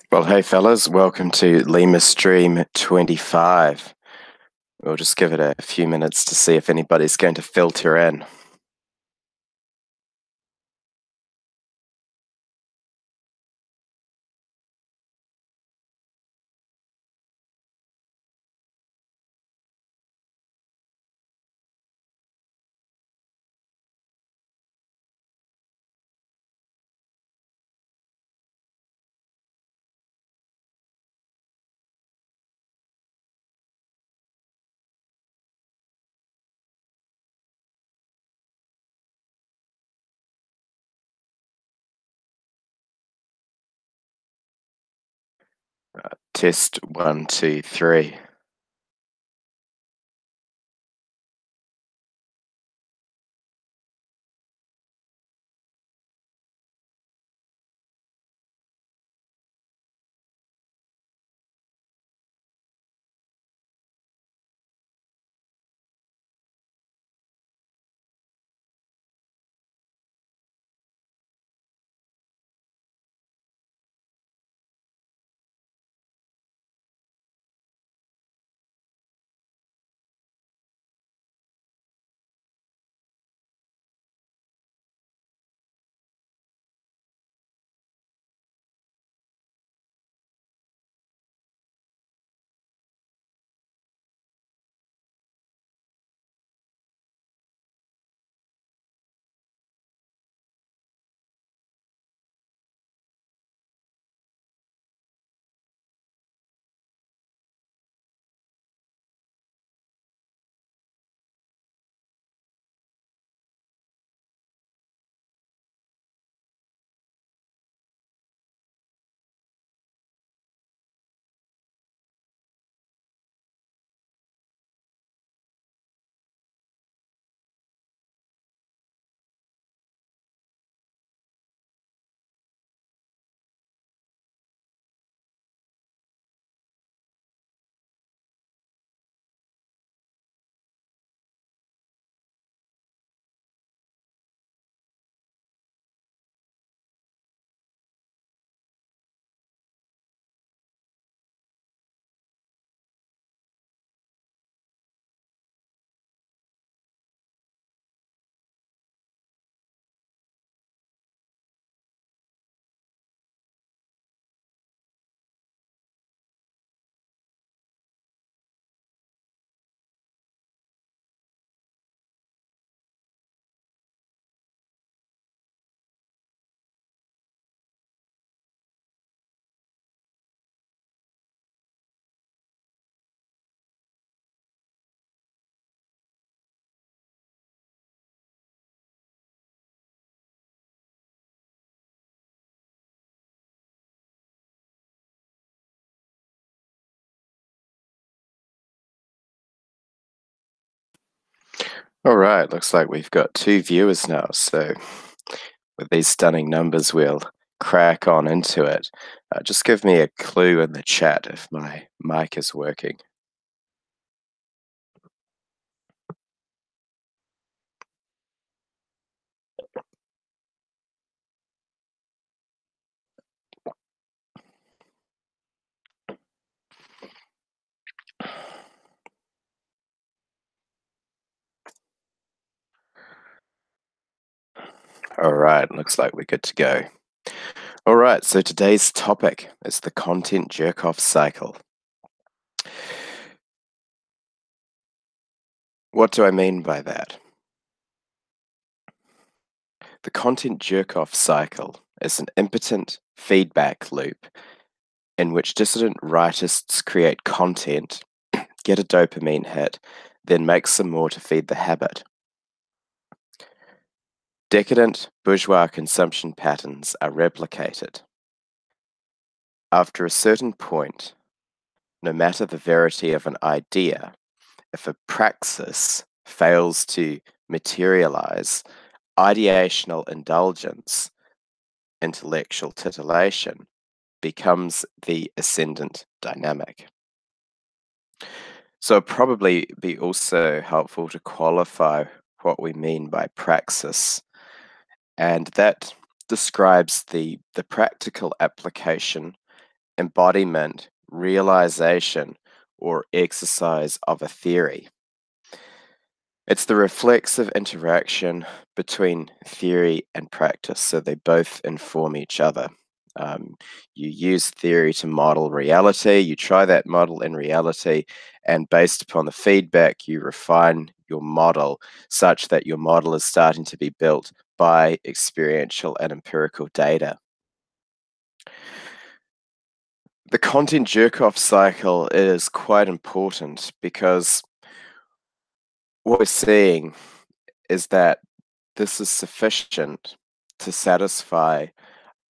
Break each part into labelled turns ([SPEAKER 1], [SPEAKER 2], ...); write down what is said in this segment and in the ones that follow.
[SPEAKER 1] Well, hey fellas, welcome to Lemurstream 25. We'll just give it a few minutes to see if anybody's going to filter in. Test 1, 2, 3. All right, looks like we've got 2 viewers now, so with these stunning numbers, we'll crack on into it. Just give me a clue in the chat if my mic is working. All right, looks like we're good to go. All right, so today's topic is the content jerk-off cycle. What do I mean by that? The content jerk-off cycle is an impotent feedback loop in which dissident rightists create content, get a dopamine hit, then make some more to feed the habit. Decadent bourgeois consumption patterns are replicated. After a certain point, no matter the verity of an idea, if a praxis fails to materialize, ideational indulgence, intellectual titillation, becomes the ascendant dynamic. So it'd probably be also helpful to qualify what we mean by praxis, and that describes the practical application embodiment, realization, or exercise of a theory. It's the reflexive interaction between theory and practice, so they both inform each other. You use theory to model reality, you try that model in reality, and based upon the feedback, you refine your model such that your model is starting to be built by experiential and empirical data. The content jerk-off cycle is quite important because what we're seeing is that this is sufficient to satisfy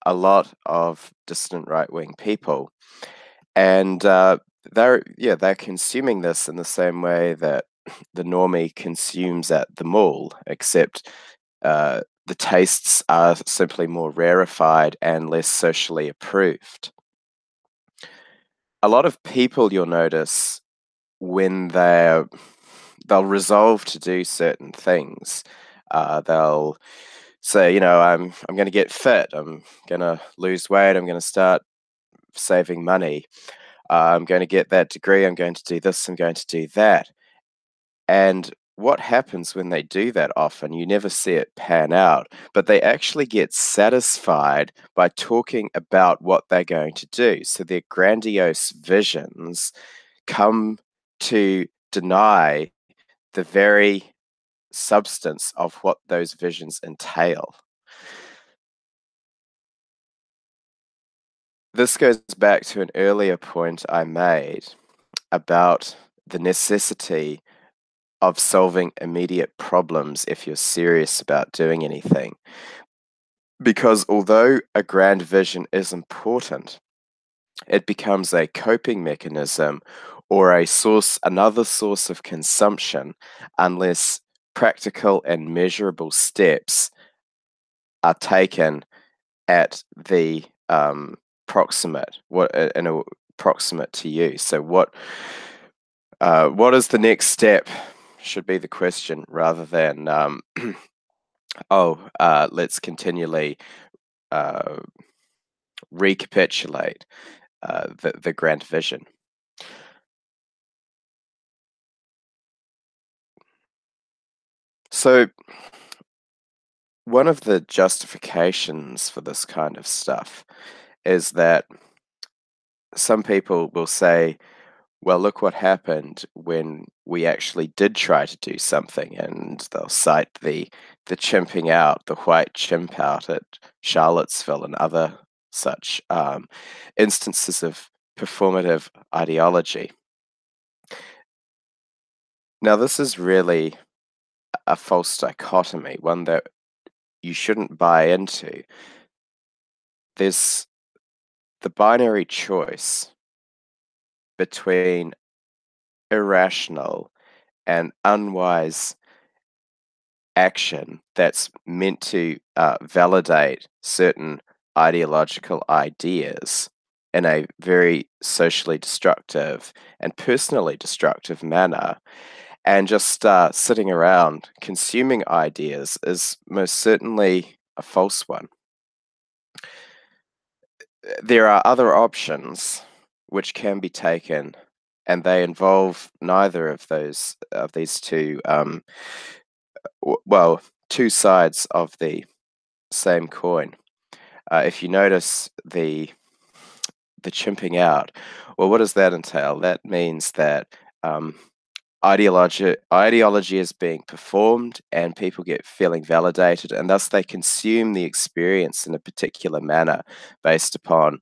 [SPEAKER 1] a lot of dissident right-wing people. And they're consuming this in the same way that the normie consumes at the mall, except the tastes are simply more rarefied and less socially approved. A lot of people, you'll notice, when they'll resolve to do certain things, they'll say, I'm going to get fit, I'm going to lose weight, I'm going to start saving money, I'm going to get that degree, I'm going to do this, I'm going to do that. And what happens when they do that often, you never see it pan out, but they actually get satisfied by talking about what they're going to do. So their grandiose visions come to deny the very substance of what those visions entail. This goes back to an earlier point I made about the necessity of solving immediate problems if you're serious about doing anything. Because although a grand vision is important, it becomes a coping mechanism or another source of consumption unless practical and measurable steps are taken at the proximate to you. So what is the next step should be the question, rather than let's continually recapitulate the grand vision. So one of the justifications for this kind of stuff is that some people will say, well, look what happened when we actually did try to do something, and they'll cite the chimping out, the white chimp out at Charlottesville and other such instances of performative ideology. Now, this is really a false dichotomy, one that you shouldn't buy into. There's the binary choice between irrational and unwise action that's meant to validate certain ideological ideas in a very socially destructive and personally destructive manner, and just sitting around consuming ideas is most certainly a false one. There are other options which can be taken, and they involve neither of these two two sides of the same coin. If you notice the chimping out, well, what does that entail? That means that ideology is being performed, and people get feeling validated, and thus they consume the experience in a particular manner based upon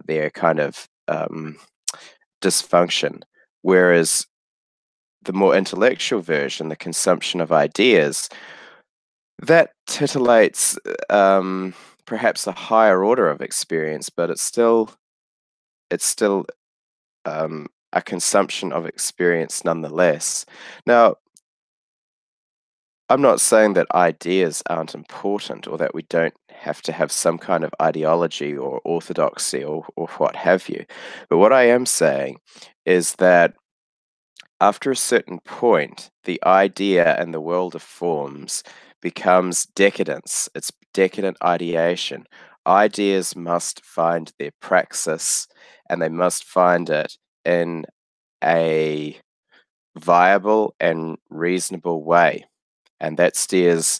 [SPEAKER 1] their kind of dysfunction. Whereas the more intellectual version, the consumption of ideas, that titillates perhaps a higher order of experience, but it's still a consumption of experience nonetheless. Now, I'm not saying that ideas aren't important, or that we don't have to have some kind of ideology or orthodoxy or what have you. But what I am saying is that after a certain point, the idea and the world of forms becomes decadence. It's decadent ideation. ideas must find their praxis, and they must find it in a viable and reasonable way. And that steers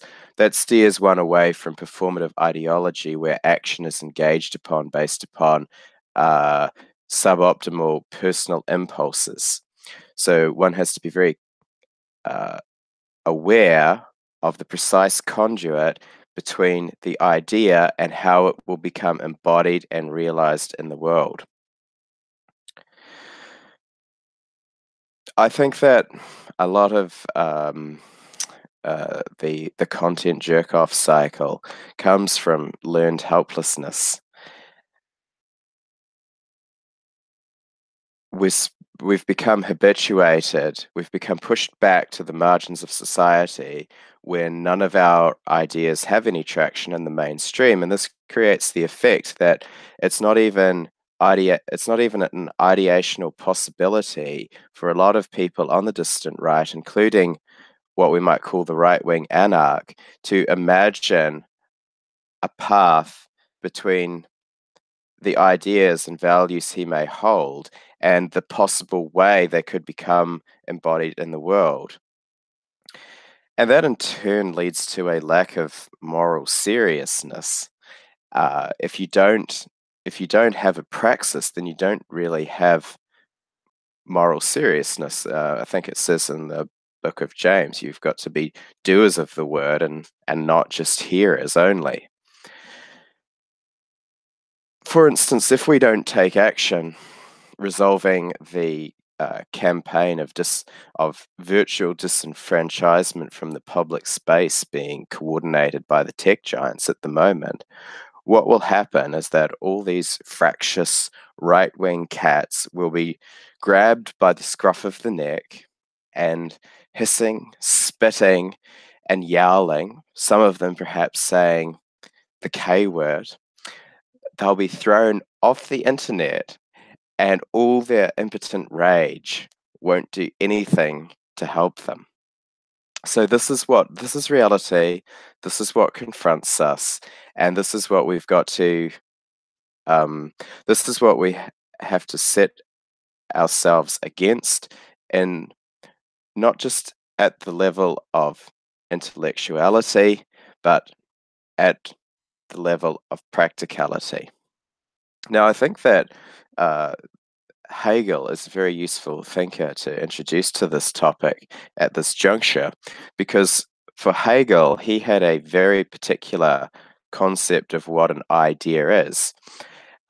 [SPEAKER 1] one away from performative ideology where action is engaged upon based upon uh, suboptimal personal impulses. So one has to be very uh, aware of the precise conduit between the idea and how it will become embodied and realized in the world. I think that a lot of the content jerk off cycle comes from learned helplessness. We've become habituated, we've become pushed back to the margins of society when none of our ideas have any traction in the mainstream, and this creates the effect that it's not even it's not even an ideational possibility for a lot of people on the distant right, including what we might call the right-wing anarch, to imagine a path between the ideas and values he may hold and the possible way they could become embodied in the world. And that in turn leads to a lack of moral seriousness. If you don't have a praxis, then you don't really have moral seriousness. I think it says in the book of James, you've got to be doers of the word and not just hearers only. For instance, if we don't take action resolving the campaign of virtual disenfranchisement from the public space being coordinated by the tech giants at the moment, what will happen is that all these fractious right-wing cats will be grabbed by the scruff of the neck and hissing, spitting, and yowling, some of them perhaps saying the K word. They'll be thrown off the internet, and all their impotent rage won't do anything to help them. So this is reality, this is what confronts us, and this is what we've got to this is what we have to set ourselves against, and not just at the level of intellectuality, but at the level of practicality. Now, I think that uh, Hegel is a very useful thinker to introduce to this topic at this juncture, because for Hegel, he had a very particular concept of what an idea is.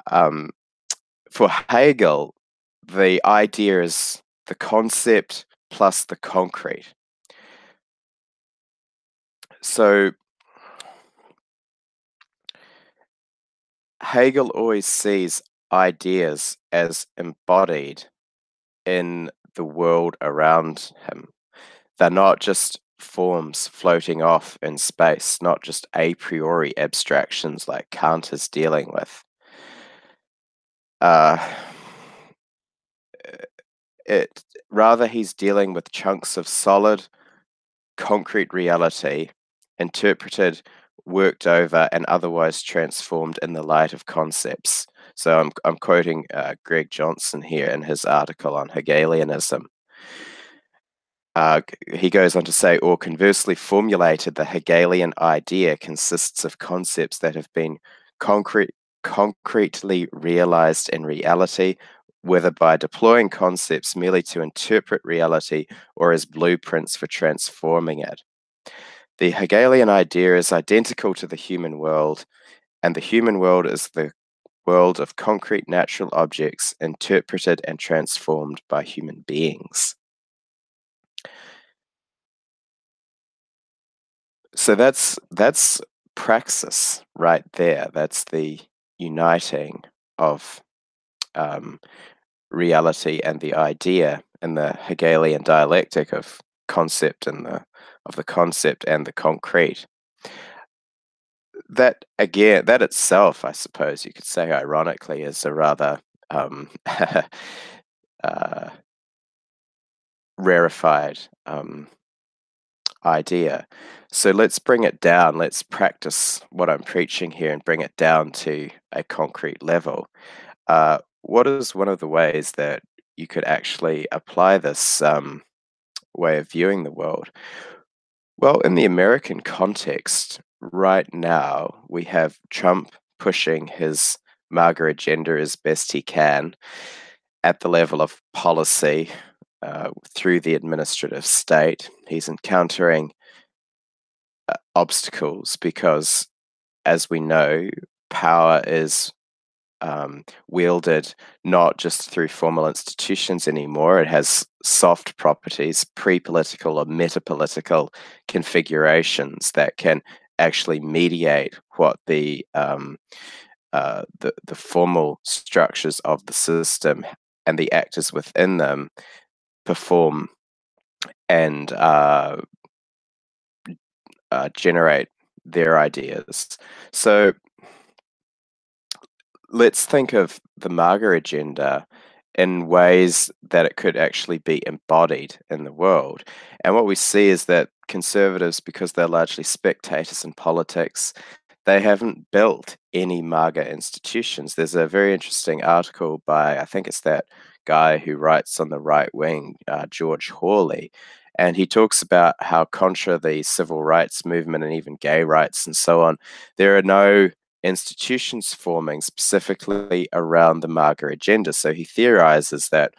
[SPEAKER 1] Um, for Hegel, the idea is the concept plus the concrete. So Hegel always sees ideas as embodied in the world around him. They're not just forms floating off in space, not just a priori abstractions like Kant is dealing with. Uh, Rather, he's dealing with chunks of solid, concrete reality, interpreted, worked over, and otherwise transformed in the light of concepts. So I'm quoting Greg Johnson here in his article on Hegelianism. He goes on to say, or conversely formulated, the Hegelian idea consists of concepts that have been concretely realized in reality, whether by deploying concepts merely to interpret reality or as blueprints for transforming it. The Hegelian idea is identical to the human world, and the human world is the world of concrete natural objects interpreted and transformed by human beings. So that's praxis right there. That's the uniting of um, reality and the idea in the Hegelian dialectic of concept and the concept and the concrete. That again, that itself, I suppose you could say, ironically, is a rather uh, rarefied idea. So let's bring it down. Let's practice what I'm preaching here and bring it down to a concrete level. What is one of the ways that you could actually apply this way of viewing the world? Well, in the American context, right now, we have Trump pushing his MAGA agenda as best he can at the level of policy through the administrative state. He's encountering obstacles because, as we know, power is wielded not just through formal institutions anymore. It has soft properties, pre-political or meta-political configurations that can actually mediate what the formal structures of the system and the actors within them perform and generate their ideas. So let's think of the MAGA agenda in ways that it could actually be embodied in the world. And what we see is that conservatives, because they're largely spectators in politics, they haven't built any MAGA institutions. There's a very interesting article by, I think it's that guy who writes on the right wing, George Hawley, and he talks about how contra the civil rights movement and even gay rights and so on, there are no institutions forming specifically around the MAGA agenda. So he theorizes that,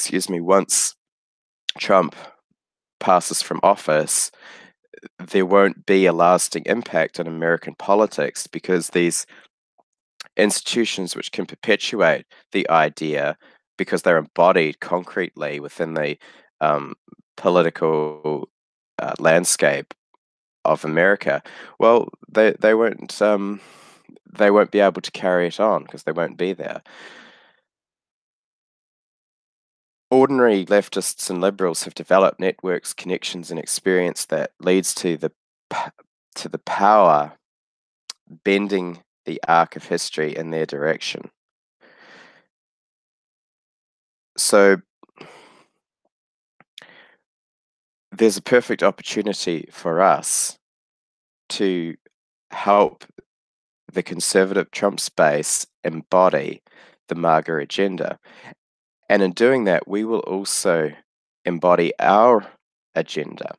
[SPEAKER 1] once Trump passes from office, there won't be a lasting impact on American politics because these institutions which can perpetuate the idea, because they're embodied concretely within the political landscape of America, well, they won't be able to carry it on because they won't be there. Ordinary leftists and liberals have developed networks, connections, and experience that leads to the power bending the arc of history in their direction. So there's a perfect opportunity for us to help the conservative Trump space embody the MAGA agenda. And in doing that, we will also embody our agenda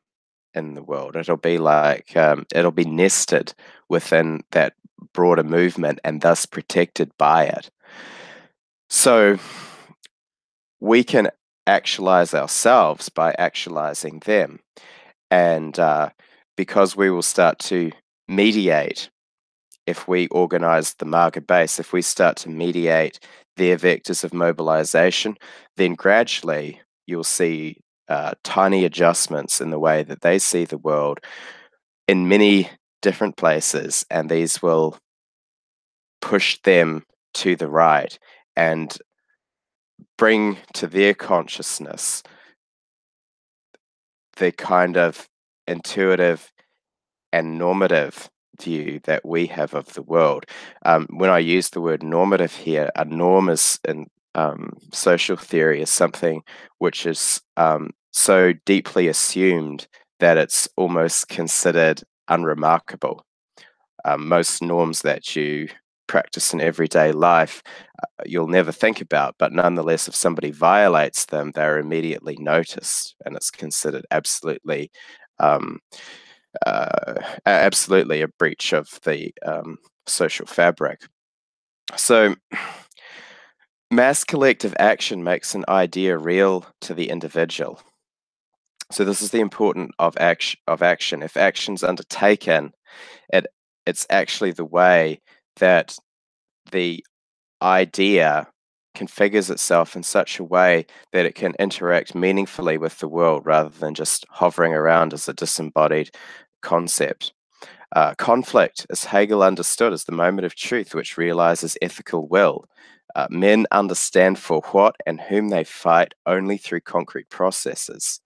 [SPEAKER 1] in the world. It'll be like, it'll be nested within that broader movement and thus protected by it. So we can actualize ourselves by actualizing them. And because we will start to mediate, if we organize the MAGA base, if we start to mediate their vectors of mobilization, then gradually you'll see tiny adjustments in the way that they see the world in many different places, and these will push them to the right and bring to their consciousness the kind of intuitive and normative view that we have of the world. When I use the word normative here, a norm is in social theory is something which is so deeply assumed that it's almost considered unremarkable. Most norms that you practice in everyday life, you'll never think about, but nonetheless, if somebody violates them, they're immediately noticed, and it's considered absolutely absolutely a breach of the social fabric. So mass collective action makes an idea real to the individual. So this is the importance of action. If action's undertaken, it's actually the way that the idea configures itself in such a way that it can interact meaningfully with the world rather than just hovering around as a disembodied concept. Conflict, as Hegel understood, is the moment of truth which realizes ethical will. Men understand for what and whom they fight only through concrete processes.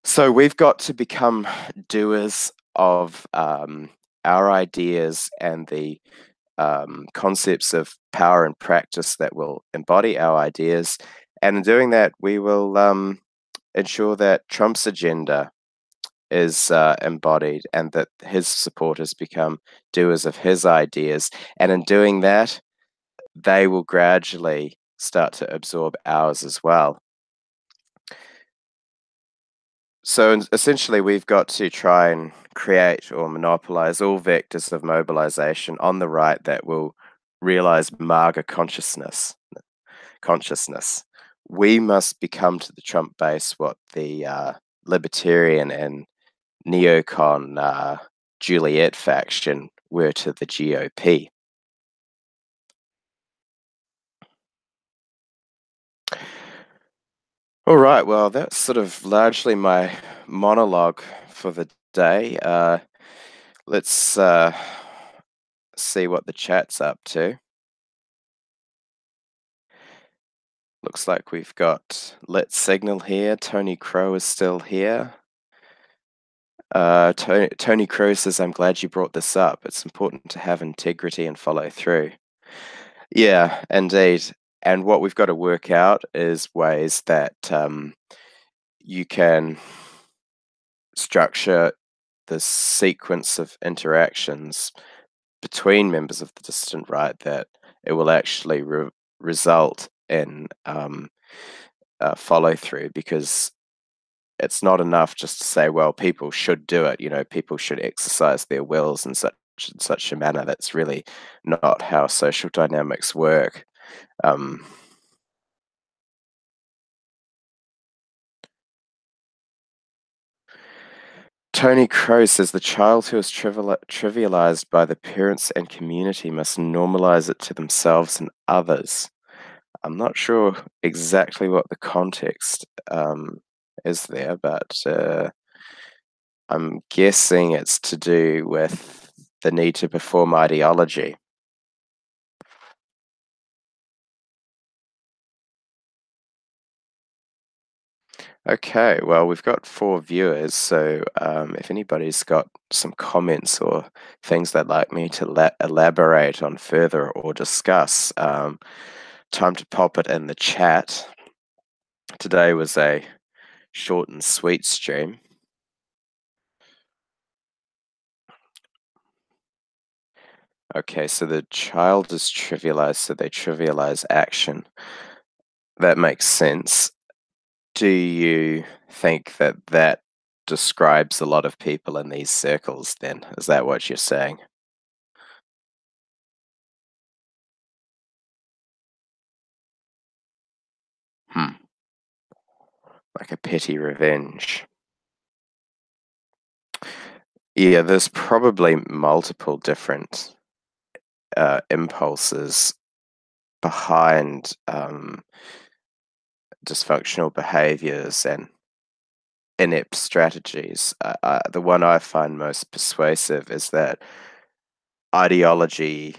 [SPEAKER 1] So we've got to become doers of our ideas and the concepts of power and practice that will embody our ideas. And in doing that, we will ensure that Trump's agenda is embodied and that his supporters become doers of his ideas. And in doing that, they will gradually start to absorb ours as well. So essentially, we've got to try and create or monopolize all vectors of mobilization on the right that will realize MAGA consciousness. We must become to the Trump base what the libertarian and neocon Juliet faction were to the GOP. All right, well, that's sort of largely my monologue for the day. Let's see what the chat's up to. Looks like we've got Lit Signal here. Tony Crow is still here. Tony Crow says, I'm glad you brought this up. It's important to have integrity and follow through. Yeah, indeed. And what we've got to work out is ways that you can structure the sequence of interactions between members of the dissident right that it will actually result in follow through, because it's not enough just to say, well, people should do it. You know, people should exercise their wills in such a manner. That's really not how social dynamics work. Tony Crow says the child who is trivialized by the parents and community must normalize it to themselves and others. I'm not sure exactly what the context is there, but I'm guessing it's to do with the need to perform ideology. Okay, well, we've got 4 viewers, so if anybody's got some comments or things they'd like me to elaborate on further or discuss, time to pop it in the chat. Today was a short and sweet stream. Okay, so the child is trivialized, so they trivialize action. That makes sense. Do you think that that describes a lot of people in these circles then? Is that what you're saying? Hmm. Like a petty revenge. Yeah, there's probably multiple different impulses behind dysfunctional behaviors and inept strategies. The one I find most persuasive is that ideology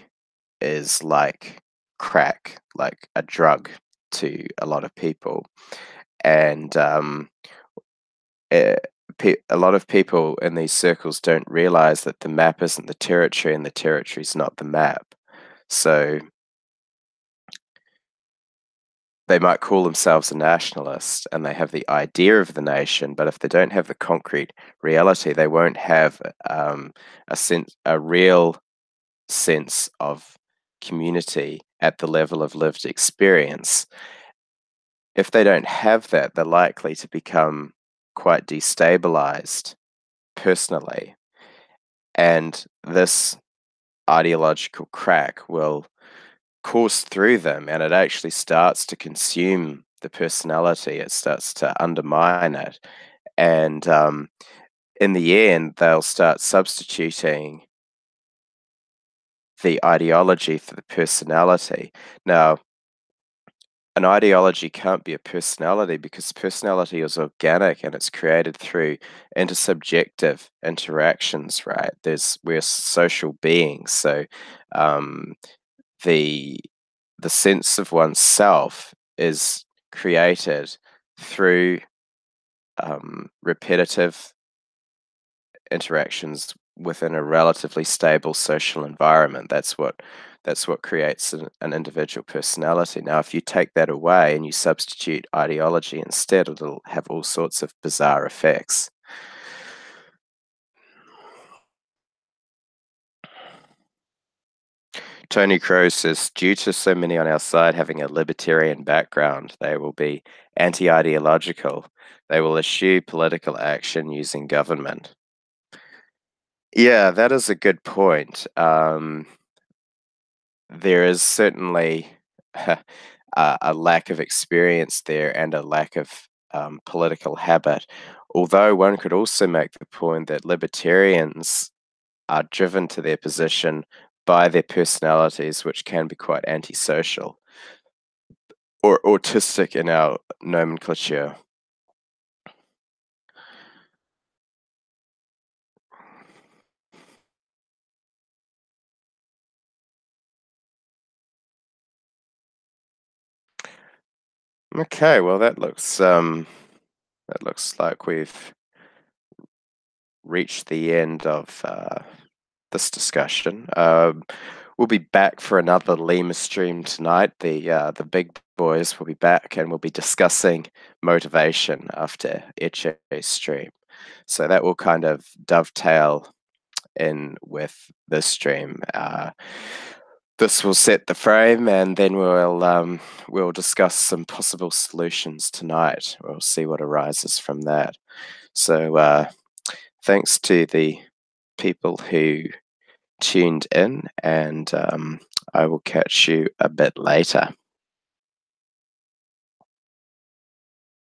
[SPEAKER 1] is like crack, like a drug to a lot of people. And a lot of people in these circles don't realize that the map isn't the territory and the territory is not the map. So they might call themselves a nationalist and they have the idea of the nation, but if they don't have the concrete reality, they won't have a real sense of community at the level of lived experience. If they don't have that, they're likely to become quite destabilized personally. And this ideological crack will course through them, and it actually starts to consume the personality. It starts to undermine it. And in the end, they'll start substituting the ideology for the personality. Now, an ideology can't be a personality because personality is organic and it's created through intersubjective interactions, right? We're social beings, so um, the the sense of oneself is created through repetitive interactions within a relatively stable social environment. That's what creates an individual personality. Now, if you take that away and you substitute ideology instead, it'll have all sorts of bizarre effects. Tony Crow says, due to so many on our side having a libertarian background, they will be anti-ideological. They will eschew political action using government. Yeah, that is a good point. There is certainly a lack of experience there and a lack of political habit. Although one could also make the point that libertarians are driven to their position by their personalities, which can be quite antisocial or autistic in our nomenclature. Okay, well that looks like we've reached the end of this discussion. We'll be back for another Lemurstream tonight. The big boys will be back and we'll be discussing motivation after each stream. So that will kind of dovetail in with this stream. This will set the frame, and then we'll discuss some possible solutions tonight. We'll see what arises from that. So thanks to the people who tuned in, and I will catch you a bit later.